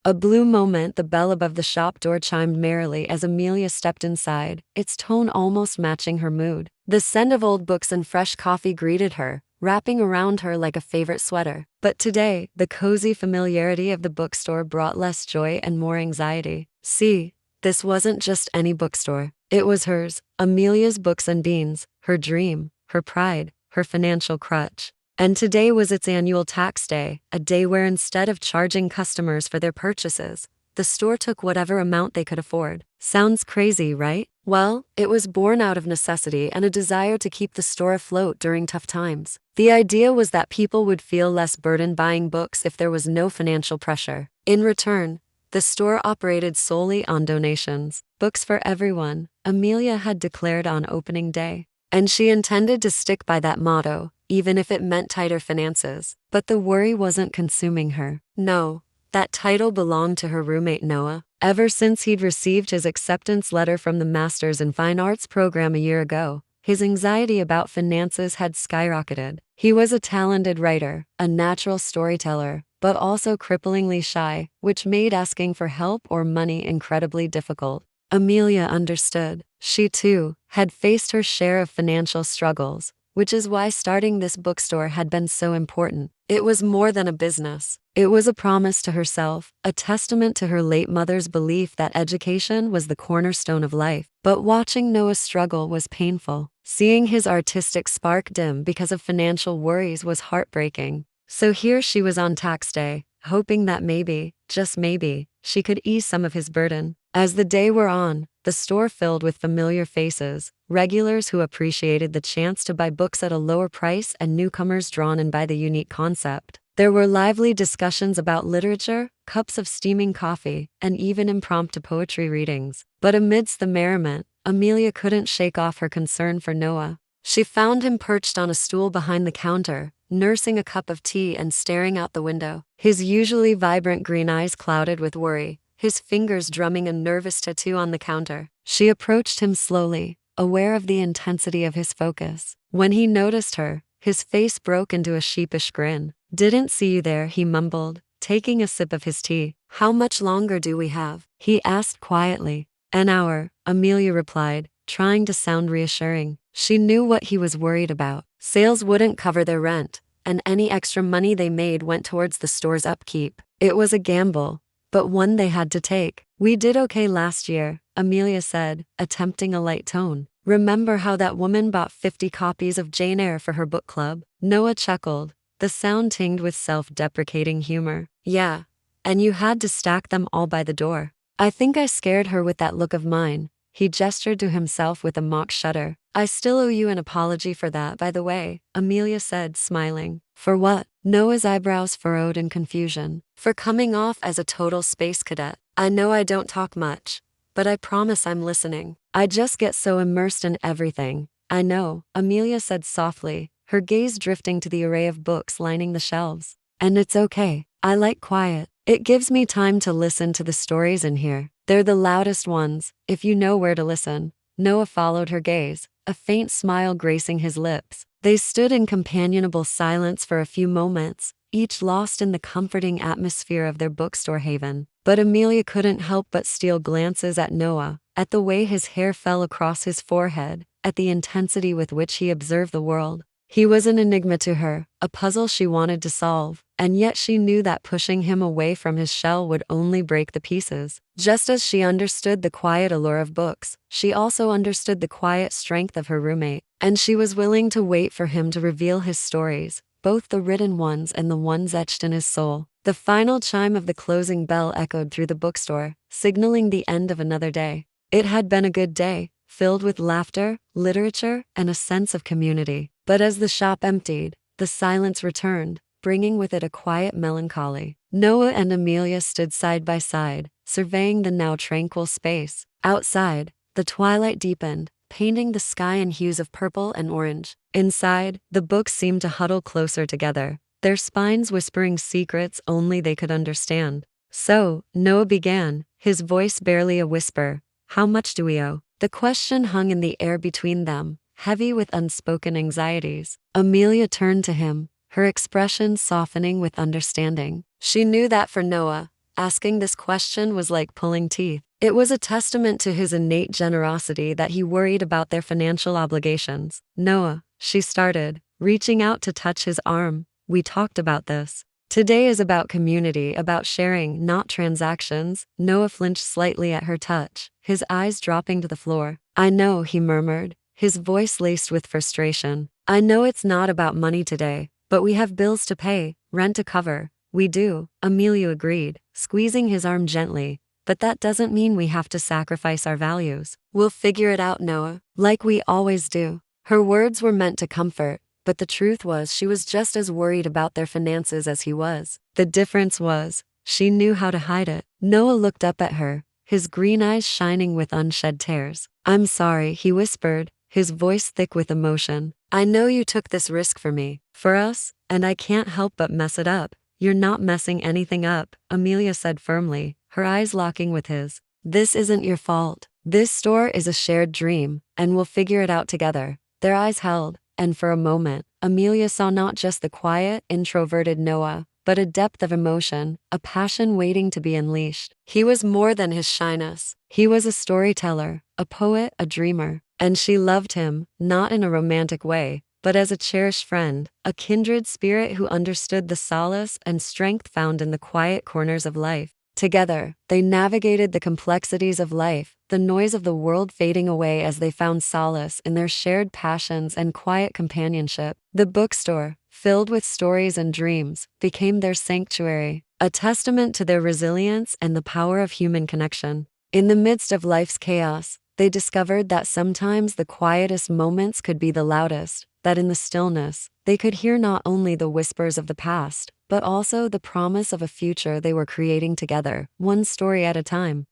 A blue moment, the bell above the shop door chimed merrily as Amelia stepped inside, its tone almost matching her mood. The scent of old books and fresh coffee greeted her, wrapping around her like a favorite sweater. But today, the cozy familiarity of the bookstore brought less joy and more anxiety. See, this wasn't just any bookstore. It was hers, Amelia's Books and Beans, her dream, her pride, her financial crutch. And today was its annual tax day, a day where instead of charging customers for their purchases, the store took whatever amount they could afford. Sounds crazy, right? Well, it was born out of necessity and a desire to keep the store afloat during tough times. The idea was that people would feel less burdened buying books if there was no financial pressure. In return, the store operated solely on donations. Books for everyone, Amelia had declared on opening day. And she intended to stick by that motto, even if it meant tighter finances. But the worry wasn't consuming her. No, that title belonged to her roommate Noah. Ever since he'd received his acceptance letter from the Masters in Fine Arts program a year ago, his anxiety about finances had skyrocketed. He was a talented writer, a natural storyteller, but also cripplingly shy, which made asking for help or money incredibly difficult. Amelia understood. She, too, had faced her share of financial struggles, which is why starting this bookstore had been so important. It was more than a business. It was a promise to herself, a testament to her late mother's belief that education was the cornerstone of life. But watching Noah struggle was painful. Seeing his artistic spark dim because of financial worries was heartbreaking. So here she was on tax day, hoping that maybe, just maybe, she could ease some of his burden. As the day wore on, the store filled with familiar faces, regulars who appreciated the chance to buy books at a lower price and newcomers drawn in by the unique concept. There were lively discussions about literature, cups of steaming coffee, and even impromptu poetry readings. But amidst the merriment, Amelia couldn't shake off her concern for Noah. She found him perched on a stool behind the counter, nursing a cup of tea and staring out the window. His usually vibrant green eyes clouded with worry, his fingers drumming a nervous tattoo on the counter. She approached him slowly, aware of the intensity of his focus. When he noticed her, his face broke into a sheepish grin. "Didn't see you there," he mumbled, taking a sip of his tea. "How much longer do we have?" he asked quietly. "An hour," Amelia replied, trying to sound reassuring. She knew what he was worried about. Sales wouldn't cover their rent, and any extra money they made went towards the store's upkeep. It was a gamble, but one they had to take. "We did okay last year," Amelia said, attempting a light tone. "Remember how that woman bought 50 copies of Jane Eyre for her book club?" Noah chuckled, the sound tinged with self-deprecating humor. "Yeah, and you had to stack them all by the door. I think I scared her with that look of mine." He gestured to himself with a mock shudder. "I still owe you an apology for that, by the way," Amelia said, smiling. "For what?" Noah's eyebrows furrowed in confusion. "For coming off as a total space cadet. I know I don't talk much, but I promise I'm listening. I just get so immersed in everything." "I know," Amelia said softly, her gaze drifting to the array of books lining the shelves. "And it's okay. I like quiet. It gives me time to listen to the stories in here. They're the loudest ones, if you know where to listen." Noah followed her gaze, a faint smile gracing his lips. They stood in companionable silence for a few moments, each lost in the comforting atmosphere of their bookstore haven. But Amelia couldn't help but steal glances at Noah, at the way his hair fell across his forehead, at the intensity with which he observed the world. He was an enigma to her, a puzzle she wanted to solve, and yet she knew that pushing him away from his shell would only break the pieces. Just as she understood the quiet allure of books, she also understood the quiet strength of her roommate, and she was willing to wait for him to reveal his stories, both the written ones and the ones etched in his soul. The final chime of the closing bell echoed through the bookstore, signaling the end of another day. It had been a good day, filled with laughter, literature, and a sense of community. But as the shop emptied, the silence returned, bringing with it a quiet melancholy. Noah and Amelia stood side by side, surveying the now tranquil space. Outside, the twilight deepened, painting the sky in hues of purple and orange. Inside, the books seemed to huddle closer together, their spines whispering secrets only they could understand. "So," Noah began, his voice barely a whisper, "how much do we owe?" The question hung in the air between them, heavy with unspoken anxieties. Amelia turned to him, her expression softening with understanding. She knew that for Noah, Asking this question was like pulling teeth. It was a testament to his innate generosity that he worried about their financial obligations. "Noah," she started, reaching out to touch his arm. "We talked about this. Today is about community, about sharing, not transactions." Noah flinched slightly at her touch, his eyes dropping to the floor. "I know," he murmured, his voice laced with frustration. "I know it's not about money today, but we have bills to pay, rent to cover." "We do," Amelia agreed, squeezing his arm gently. "But that doesn't mean we have to sacrifice our values." "We'll figure it out, Noah, like we always do." Her words were meant to comfort, but the truth was she was just as worried about their finances as he was. The difference was, she knew how to hide it. Noah looked up at her, his green eyes shining with unshed tears. "I'm sorry," he whispered, his voice thick with emotion. "I know you took this risk for me, for us, and I can't help but mess it up." "You're not messing anything up," Amelia said firmly, her eyes locking with his. "This isn't your fault. This store is a shared dream, and we'll figure it out together." Their eyes held, and for a moment, Amelia saw not just the quiet, introverted Noah, but a depth of emotion, a passion waiting to be unleashed. He was more than his shyness. He was a storyteller, a poet, a dreamer. And she loved him, not in a romantic way, but as a cherished friend, a kindred spirit who understood the solace and strength found in the quiet corners of life. Together, they navigated the complexities of life, the noise of the world fading away as they found solace in their shared passions and quiet companionship. The bookstore, filled with stories and dreams, became their sanctuary, a testament to their resilience and the power of human connection. In the midst of life's chaos, they discovered that sometimes the quietest moments could be the loudest, that in the stillness, they could hear not only the whispers of the past, but also the promise of a future they were creating together, one story at a time.